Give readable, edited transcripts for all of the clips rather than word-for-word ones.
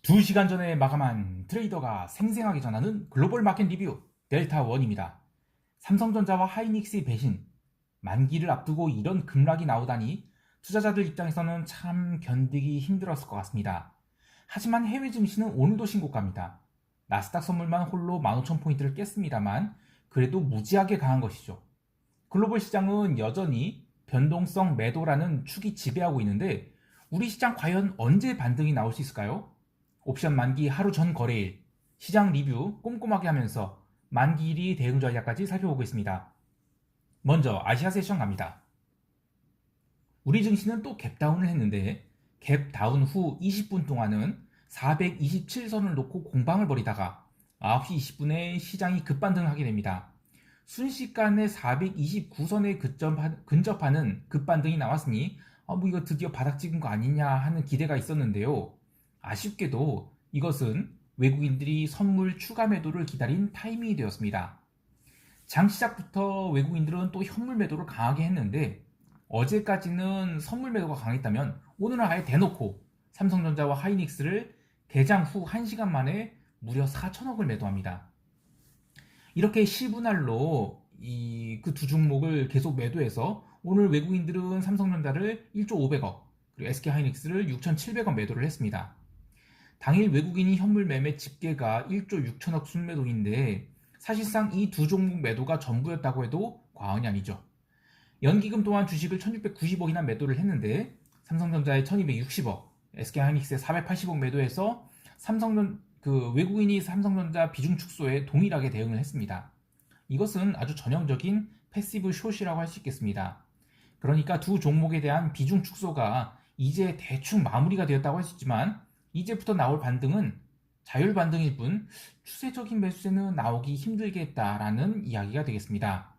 2시간 전에 마감한 트레이더가 생생하게 전하는 글로벌 마켓 리뷰 델타원입니다. 삼성전자와 하이닉스의 배신, 만기를 앞두고 이런 급락이 나오다니 투자자들 입장에서는 참 견디기 힘들었을 것 같습니다. 하지만 해외 증시는 오늘도 신고가입니다. 나스닥 선물만 홀로 15,000포인트를 깼습니다만 그래도 무지하게 강한 것이죠. 글로벌 시장은 여전히 변동성 매도라는 축이 지배하고 있는데 우리 시장 과연 언제 반등이 나올 수 있을까요? 옵션 만기 하루 전 거래일, 시장 리뷰 꼼꼼하게 하면서 만기일이 대응 전략까지 살펴보겠습니다. 먼저 아시아 세션 갑니다. 우리 증시는 또 갭다운을 했는데 갭다운 후 20분 동안은 427선을 놓고 공방을 벌이다가 9시 20분에 시장이 급반등을 하게 됩니다. 순식간에 429선에 근접하는 급반등이 나왔으니 이거 드디어 바닥 찍은 거 아니냐 하는 기대가 있었는데요. 아쉽게도 이것은 외국인들이 선물 추가 매도를 기다린 타이밍이 되었습니다. 장 시작부터 외국인들은 또 현물 매도를 강하게 했는데 어제까지는 선물 매도가 강했다면 오늘은 아예 대놓고 삼성전자와 하이닉스를 개장 후 1시간 만에 무려 4천억을 매도합니다. 이렇게 시분할로 그 두 종목을 계속 매도해서 오늘 외국인들은 삼성전자를 1조 500억 그리고 SK하이닉스를 6,700억 매도를 했습니다. 당일 외국인이 현물 매매 집계가 1조 6천억 순매도인데 사실상 이 두 종목 매도가 전부였다고 해도 과언이 아니죠. 연기금 또한 주식을 1690억이나 매도를 했는데 삼성전자에 1260억, SK하이닉스에 480억 매도해서 외국인이 삼성전자 비중 축소에 동일하게 대응을 했습니다. 이것은 아주 전형적인 패시브 숏이라고 할 수 있겠습니다. 그러니까 두 종목에 대한 비중 축소가 이제 대충 마무리가 되었다고 할 수 있지만 이제부터 나올 반등은 자율 반등일 뿐 추세적인 매수세는 나오기 힘들겠다라는 이야기가 되겠습니다.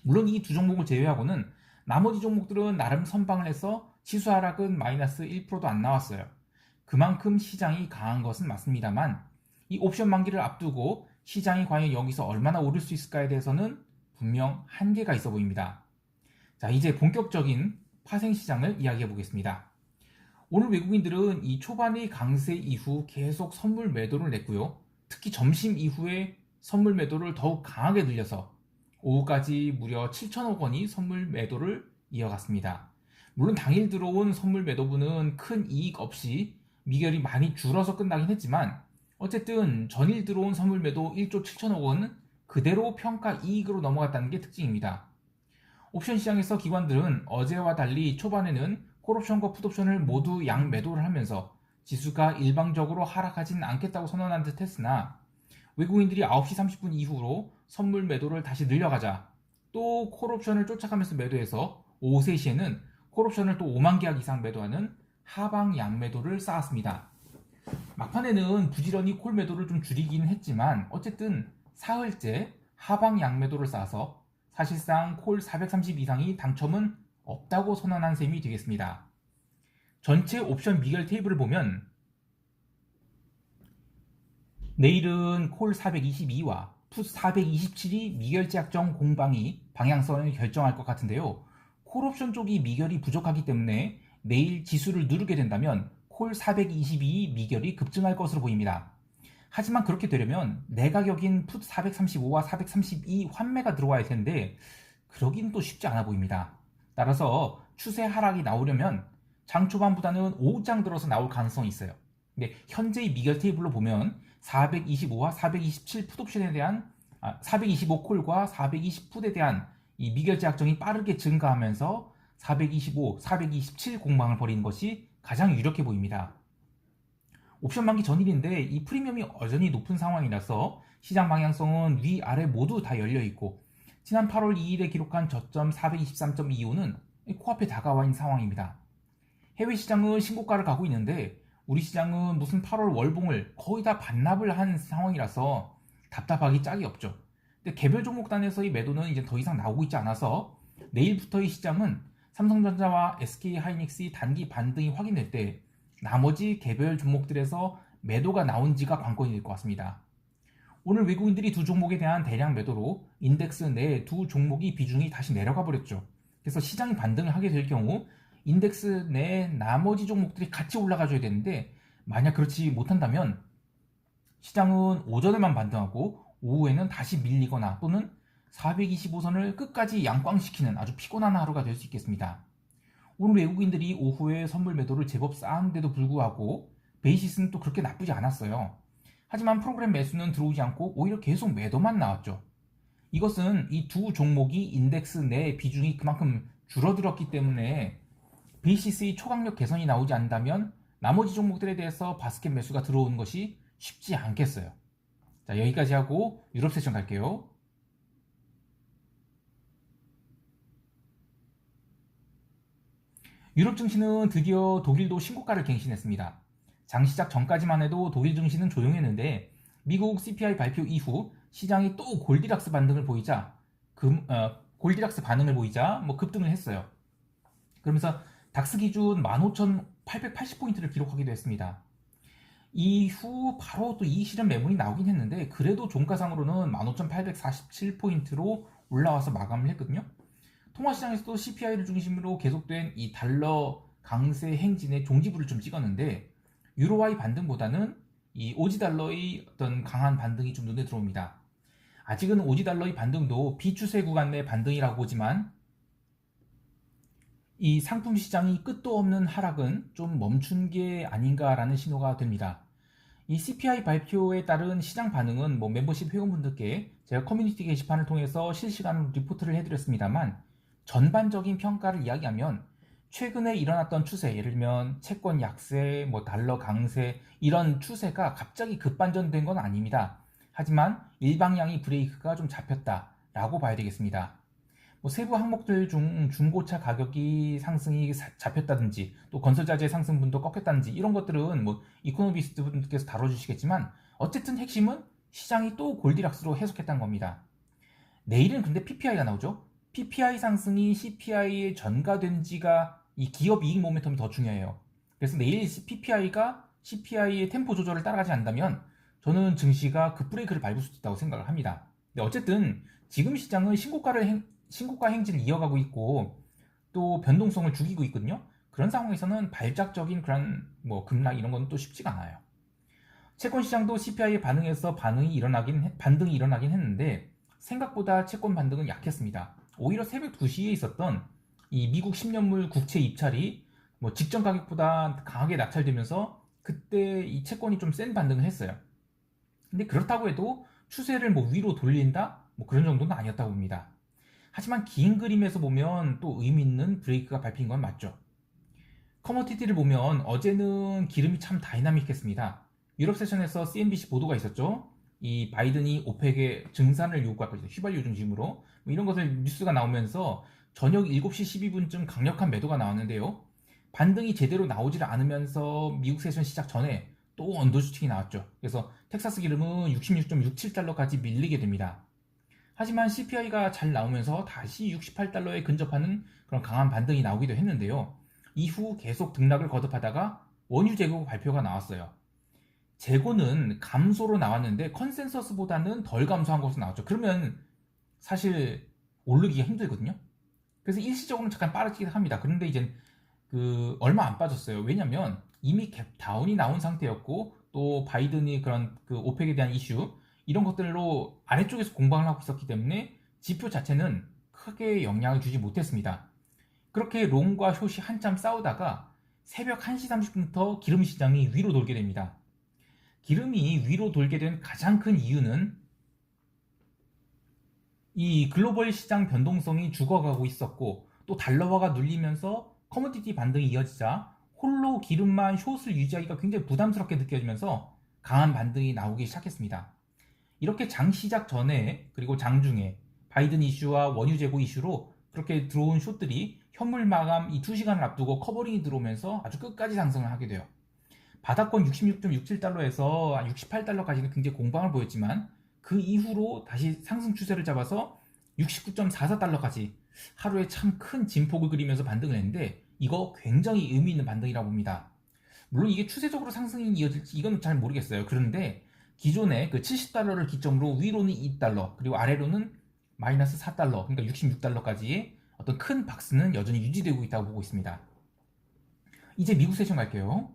물론 이 두 종목을 제외하고는 나머지 종목들은 나름 선방을 해서 지수 하락은 마이너스 1%도 안 나왔어요. 그만큼 시장이 강한 것은 맞습니다만 이 옵션 만기를 앞두고 시장이 과연 여기서 얼마나 오를 수 있을까에 대해서는 분명 한계가 있어 보입니다. 자, 이제 본격적인 파생 시장을 이야기해 보겠습니다. 오늘 외국인들은 이 초반의 강세 이후 계속 선물 매도를 냈고요. 특히 점심 이후에 선물 매도를 더욱 강하게 늘려서 오후까지 무려 7천억 원이 선물 매도를 이어갔습니다. 물론 당일 들어온 선물 매도분은 큰 이익 없이 미결이 많이 줄어서 끝나긴 했지만 어쨌든 전일 들어온 선물 매도 1조 7천억 원은 그대로 평가 이익으로 넘어갔다는 게 특징입니다. 옵션 시장에서 기관들은 어제와 달리 초반에는 콜옵션과 풋옵션을 모두 양 매도를 하면서 지수가 일방적으로 하락하진 않겠다고 선언한 듯 했으나 외국인들이 9시 30분 이후로 선물 매도를 다시 늘려가자 또 콜옵션을 쫓아가면서 매도해서 오후 3시에는 콜옵션을 또 5만 계약 이상 매도하는 하방 양매도를 쌓았습니다. 막판에는 부지런히 콜 매도를 좀 줄이긴 했지만 어쨌든 사흘째 하방 양매도를 쌓아서 사실상 콜 430 이상이 당첨은 없다고 선언한 셈이 되겠습니다. 전체 옵션 미결 테이블을 보면 내일은 콜 422와 풋 427이 미결 제약정 공방이 방향성을 결정할 것 같은데요. 콜옵션 쪽이 미결이 부족하기 때문에 내일 지수를 누르게 된다면 콜 422 미결이 급증할 것으로 보입니다. 하지만 그렇게 되려면 내가격인 풋 435와 432 환매가 들어와야 텐데 그러긴 또 쉽지 않아 보입니다. 따라서 추세 하락이 나오려면 장 초반보다는 오후장 들어서 나올 가능성이 있어요. 근데 현재의 미결 테이블로 보면 425와 427 풋옵션에 대한 425 콜과 420 풋에 대한 이 미결 제약정이 빠르게 증가하면서 425, 427 공방을 벌이는 것이 가장 유력해 보입니다. 옵션 만기 전일인데 이 프리미엄이 여전히 높은 상황이라서 시장 방향성은 위아래 모두 다 열려있고 지난 8월 2일에 기록한 저점 423.25는 코앞에 다가와 있는 상황입니다. 해외 시장은 신고가를 가고 있는데 우리 시장은 무슨 8월 월봉을 거의 다 반납을 한 상황이라서 답답하기 짝이 없죠. 근데 개별 종목단에서의 매도는 이제 더 이상 나오고 있지 않아서 내일부터의 시장은 삼성전자와 SK하이닉스의 단기 반등이 확인될 때 나머지 개별 종목들에서 매도가 나온지가 관건이 될 것 같습니다. 오늘 외국인들이 두 종목에 대한 대량 매도로 인덱스 내 두 종목이 비중이 다시 내려가 버렸죠. 그래서 시장이 반등을 하게 될 경우 인덱스 내 나머지 종목들이 같이 올라가줘야 되는데 만약 그렇지 못한다면 시장은 오전에만 반등하고 오후에는 다시 밀리거나 또는 425선을 끝까지 양꽝시키는 아주 피곤한 하루가 될 수 있겠습니다. 오늘 외국인들이 오후에 선물 매도를 제법 쌓았는데도 불구하고 베이시스는 또 그렇게 나쁘지 않았어요. 하지만 프로그램 매수는 들어오지 않고 오히려 계속 매도만 나왔죠. 이것은 이 두 종목이 인덱스 내 비중이 그만큼 줄어들었기 때문에 베이시스의 초강력 개선이 나오지 않는다면 나머지 종목들에 대해서 바스켓 매수가 들어오는 것이 쉽지 않겠어요. 자, 여기까지 하고 유럽 세션 갈게요. 유럽 증시는 드디어 독일도 신고가를 갱신했습니다. 장 시작 전까지만 해도 독일 증시는 조용했는데 미국 CPI 발표 이후 시장이 또 골디락스 반등을 보이자 골디락스 반응을 보이자 급등을 했어요. 그러면서 닥스 기준 15,880포인트를 기록하기도 했습니다. 이후 바로 또 이 실현 매물이 나오긴 했는데 그래도 종가상으로는 15,847포인트로 올라와서 마감을 했거든요. 통화시장에서도 CPI를 중심으로 계속된 이 달러 강세 행진의 종지부를 좀 찍었는데 유로화의 반등보다는 이 오지 달러의 어떤 강한 반등이 좀 눈에 들어옵니다. 아직은 오지 달러의 반등도 비추세 구간 내 반등이라고 보지만 이 상품 시장이 끝도 없는 하락은 좀 멈춘 게 아닌가라는 신호가 됩니다. 이 CPI 발표에 따른 시장 반응은 멤버십 회원분들께 제가 커뮤니티 게시판을 통해서 실시간 리포트를 해드렸습니다만 전반적인 평가를 이야기하면 최근에 일어났던 추세, 예를 들면 채권 약세, 달러 강세 이런 추세가 갑자기 급반전된 건 아닙니다. 하지만 일방향의 브레이크가 좀 잡혔다라고 봐야 되겠습니다. 세부 항목들 중 중고차 가격이 상승이 잡혔다든지 또 건설자재 상승분도 꺾였다든지 이런 것들은 이코노미스트 분들께서 다뤄주시겠지만 어쨌든 핵심은 시장이 또 골디락스로 해석했다는 겁니다. 내일은 근데 PPI가 나오죠. PPI 상승이 CPI에 전가된지가 이 기업 이익 모멘텀이 더 중요해요. 그래서 내일 PPI가 CPI의 템포 조절을 따라가지 않는다면 저는 증시가 급브레이크를 밟을 수도 있다고 생각을 합니다. 근데 어쨌든 지금 시장은 신고가 행진을 이어가고 있고 또 변동성을 죽이고 있거든요. 그런 상황에서는 발작적인 그런 급락 이런 건 또 쉽지가 않아요. 채권 시장도 CPI에 반응해서 반등이 일어나긴 했는데 생각보다 채권 반등은 약했습니다. 오히려 새벽 2시에 있었던 이 미국 10년물 국채 입찰이 직전 가격보다 강하게 낙찰되면서 그때 이 채권이 좀 센 반등을 했어요. 근데 그렇다고 해도 추세를 위로 돌린다? 그런 정도는 아니었다고 봅니다. 하지만 긴 그림에서 보면 또 의미 있는 브레이크가 밟힌 건 맞죠. 커머디티를 보면 어제는 기름이 참 다이나믹했습니다. 유럽 세션에서 CNBC 보도가 있었죠. 이 바이든이 오펙에 증산을 요구할 것이다. 휘발유 중심으로 이런 것을 뉴스가 나오면서 저녁 7시 12분쯤 강력한 매도가 나왔는데요. 반등이 제대로 나오질 않으면서 미국 세션 시작 전에 또 언더 슈팅이 나왔죠. 그래서 텍사스 기름은 66.67달러까지 밀리게 됩니다. 하지만 CPI가 잘 나오면서 다시 68달러에 근접하는 그런 강한 반등이 나오기도 했는데요. 이후 계속 등락을 거듭하다가 원유 재고 발표가 나왔어요. 재고는 감소로 나왔는데 컨센서스보다는 덜 감소한 것으로 나왔죠. 그러면 사실 오르기가 힘들거든요. 그래서 일시적으로는 잠깐 빠르긴 합니다. 그런데 이제 얼마 안 빠졌어요. 왜냐면 이미 갭 다운이 나온 상태였고 또 바이든이 그런 오펙에 대한 이슈 이런 것들로 아래쪽에서 공방을 하고 있었기 때문에 지표 자체는 크게 영향을 주지 못했습니다. 그렇게 롱과 숏이 한참 싸우다가 새벽 1시 30분부터 기름 시장이 위로 돌게 됩니다. 기름이 위로 돌게 된 가장 큰 이유는 이 글로벌 시장 변동성이 죽어가고 있었고 또 달러화가 눌리면서 커머디티 반등이 이어지자 홀로 기름만 숏을 유지하기가 굉장히 부담스럽게 느껴지면서 강한 반등이 나오기 시작했습니다. 이렇게 장 시작 전에 그리고 장 중에 바이든 이슈와 원유 재고 이슈로 그렇게 들어온 숏들이 현물 마감 이 2시간을 앞두고 커버링이 들어오면서 아주 끝까지 상승을 하게 돼요. 바닥권 66.67달러에서 68달러까지는 굉장히 공방을 보였지만 그 이후로 다시 상승 추세를 잡아서 69.44달러까지 하루에 참 큰 진폭을 그리면서 반등을 했는데 이거 굉장히 의미 있는 반등이라고 봅니다. 물론 이게 추세적으로 상승이 이어질지 이건 잘 모르겠어요. 그런데 기존의 그 70달러를 기점으로 위로는 2달러 그리고 아래로는 마이너스 4달러 그러니까 66달러까지의 어떤 큰 박스는 여전히 유지되고 있다고 보고 있습니다. 이제 미국 세션 갈게요.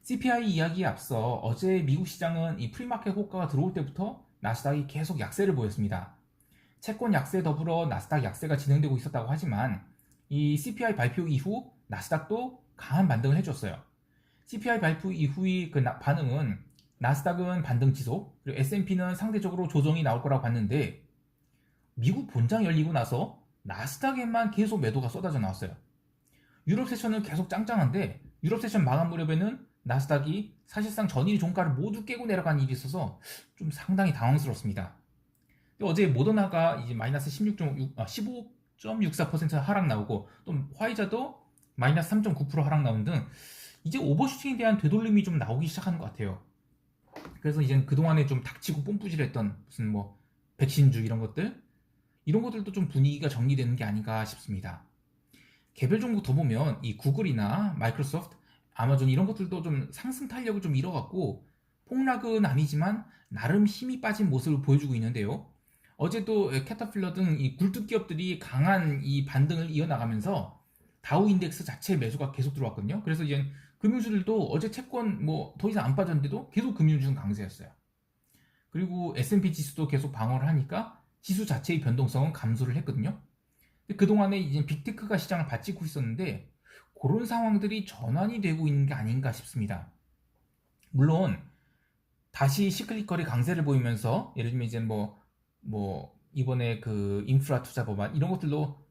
CPI 이야기에 앞서 어제 미국 시장은 이 프리마켓 호가가 들어올 때부터 나스닥이 계속 약세를 보였습니다. 채권 약세 더불어 나스닥 약세가 진행되고 있었다고 하지만 이 CPI 발표 이후 나스닥도 강한 반등을 해줬어요. CPI 발표 이후의 그 반응은 나스닥은 반등 지속, 그리고 S&P는 상대적으로 조정이 나올 거라고 봤는데 미국 본장 열리고 나서 나스닥에만 계속 매도가 쏟아져 나왔어요. 유럽 세션은 계속 짱짱한데 유럽 세션 마감 무렵에는 나스닥이 사실상 전일 종가를 모두 깨고 내려간 일이 있어서 좀 상당히 당황스럽습니다. 어제 모더나가 이제 마이너스 15.64% 하락 나오고 또 화이자도 마이너스 3.9% 하락 나온 등 이제 오버슈팅에 대한 되돌림이 좀 나오기 시작하는 것 같아요. 그래서 이제 그동안에 좀 닥치고 뽐뿌질했던 무슨 뭐 백신주 이런 것들도 좀 분위기가 정리되는 게 아닌가 싶습니다. 개별 종목 더 보면 이 구글이나 마이크로소프트, 아마존 이런 것들도 좀 상승 탄력을 좀 잃어갖고 폭락은 아니지만 나름 힘이 빠진 모습을 보여주고 있는데요. 어제도 캐터필러 등 이 굴뚝 기업들이 강한 이 반등을 이어나가면서 다우 인덱스 자체 매수가 계속 들어왔거든요. 그래서 이제 금융주들도 어제 채권 뭐 더 이상 안 빠졌는데도 계속 금융주는 강세였어요. 그리고 S&P 지수도 계속 방어를 하니까 지수 자체의 변동성은 감소를 했거든요. 그동안에 이제 빅테크가 시장을 바치고 있었는데 그런 상황들이 전환이 되고 있는 게 아닌가 싶습니다. 물론 다시 시클리컬이 강세를 보이면서 예를 들면 이제 뭐 이번에 그 인프라 투자 법안 이런 것들로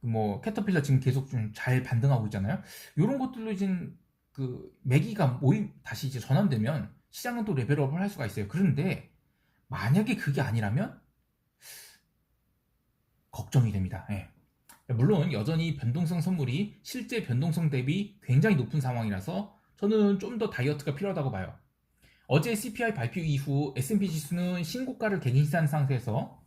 뭐 캐터필러 지금 계속 좀 잘 반등하고 있잖아요. 이런 것들로 이제 그 매기가 다시 이제 전환되면 시장은 또 레벨업을 할 수가 있어요. 그런데 만약에 그게 아니라면 걱정이 됩니다. 예. 물론 여전히 변동성 선물이 실제 변동성 대비 굉장히 높은 상황이라서 저는 좀 더 다이어트가 필요하다고 봐요. 어제 CPI 발표 이후 S&P 지수는 신고가를 갱신한 상태에서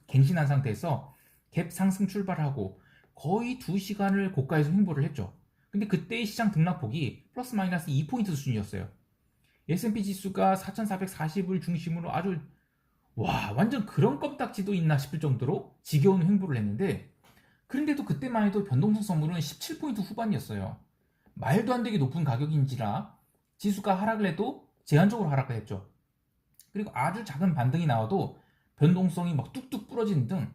갭 상승 출발하고 거의 2시간을 고가에서 횡보를 했죠. 근데 그때의 시장 등락폭이 플러스 마이너스 2포인트 수준이었어요. S&P 지수가 4440을 중심으로 아주 완전 그런 껌딱지도 있나 싶을 정도로 지겨운 횡보를 했는데 그런데도 그때만 해도 변동성 선물은 17포인트 후반이었어요. 말도 안 되게 높은 가격인지라 지수가 하락을 해도 제한적으로 하락을 했죠. 그리고 아주 작은 반등이 나와도 변동성이 막 뚝뚝 부러지는 등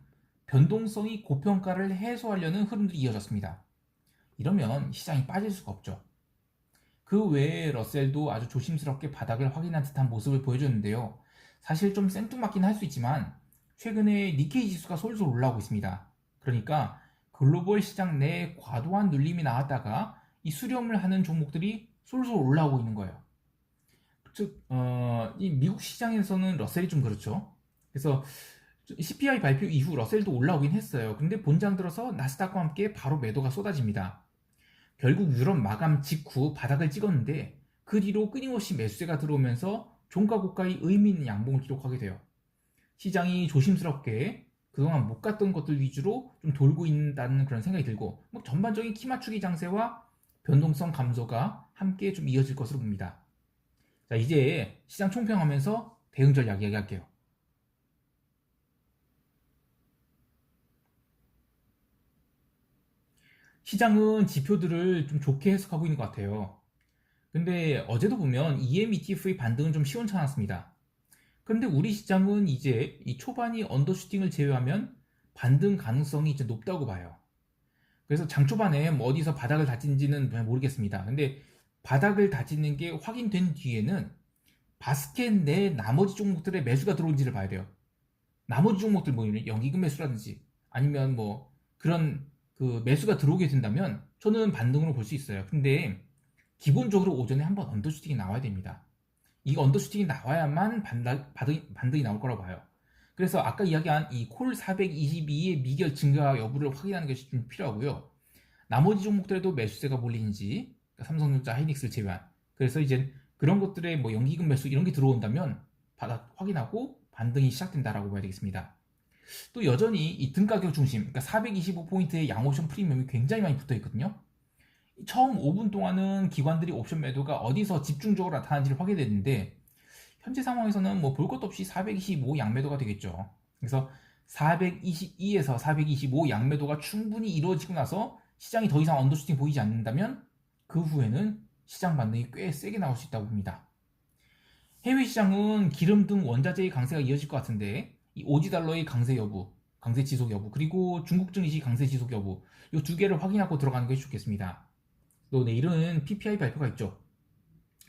변동성이 고평가를 해소하려는 흐름들이 이어졌습니다. 이러면 시장이 빠질 수가 없죠. 그 외에 러셀도 아주 조심스럽게 바닥을 확인한 듯한 모습을 보여줬는데요. 사실 좀 생뚱맞긴 할 수 있지만 최근에 니케이 지수가 솔솔 올라오고 있습니다. 그러니까 글로벌 시장 내에 과도한 눌림이 나왔다가 이 수렴을 하는 종목들이 솔솔 올라오고 있는 거예요. 즉, 이 미국 시장에서는 러셀이 좀 그렇죠. 그래서 CPI 발표 이후 러셀도 올라오긴 했어요. 근데 본장 들어서 나스닥과 함께 바로 매도가 쏟아집니다. 결국 유럽 마감 직후 바닥을 찍었는데 그 뒤로 끊임없이 매수세가 들어오면서 종가 고가의 의미 있는 양봉을 기록하게 돼요. 시장이 조심스럽게 그동안 못 갔던 것들 위주로 좀 돌고 있다는 그런 생각이 들고 뭐 전반적인 키 맞추기 장세와 변동성 감소가 함께 좀 이어질 것으로 봅니다. 자, 이제 시장 총평하면서 대응 전략 이야기할게요. 시장은 지표들을 좀 좋게 해석하고 있는 것 같아요. 근데 어제도 보면 EM ETF의 반등은 좀 시원찮았습니다. 그런데 우리 시장은 이제 이 초반이 언더슈팅을 제외하면 반등 가능성이 이제 높다고 봐요. 그래서 장 초반에 뭐 어디서 바닥을 다진지는 모르겠습니다. 근데 바닥을 다지는 게 확인된 뒤에는 바스켓 내 나머지 종목들의 매수가 들어온지를 봐야 돼요. 나머지 종목들 뭐 연기금 매수라든지 아니면 뭐 그런 그 매수가 들어오게 된다면 저는 반등으로 볼 수 있어요. 근데 기본적으로 오전에 한번 언더슈팅이 나와야 됩니다. 이 언더슈팅이 나와야만 반등이 나올 거라고 봐요. 그래서 아까 이야기한 이 콜 422의 미결 증가 여부를 확인하는 것이 좀 필요하고요. 나머지 종목들에도 매수세가 몰리는지, 그러니까 삼성전자, 하이닉스를 제외한. 그래서 이제 그런 것들에 뭐 연기금 매수 이런 게 들어온다면 바닥 확인하고 반등이 시작된다라고 봐야 되겠습니다. 또 여전히 이 등가격 중심, 그러니까 425포인트의 양옵션 프리미엄이 굉장히 많이 붙어 있거든요. 처음 5분 동안은 기관들이 옵션 매도가 어디서 집중적으로 나타나는지를 확인했는데 현재 상황에서는 뭐 볼 것도 없이 425 양매도가 되겠죠. 그래서 422에서 425 양매도가 충분히 이루어지고 나서 시장이 더 이상 언더슈팅 보이지 않는다면 그 후에는 시장 반등이 꽤 세게 나올 수 있다고 봅니다. 해외 시장은 기름 등 원자재의 강세가 이어질 것 같은데 이 오지 달러의 강세 여부, 강세 지속 여부, 그리고 중국 증시 강세 지속 여부 이 두 개를 확인하고 들어가는 것이 좋겠습니다. 또 내일은 PPI 발표가 있죠.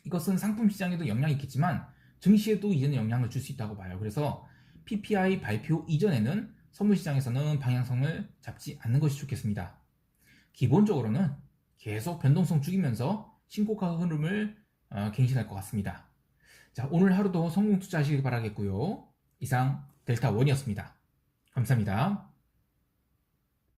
이것은 상품 시장에도 영향이 있겠지만 증시에도 이제는 영향을 줄 수 있다고 봐요. 그래서 PPI 발표 이전에는 선물 시장에서는 방향성을 잡지 않는 것이 좋겠습니다. 기본적으로는 계속 변동성 죽이면서 신고가 흐름을 갱신할 것 같습니다. 자, 오늘 하루도 성공 투자하시길 바라겠고요. 이상 델타원이었습니다. 감사합니다.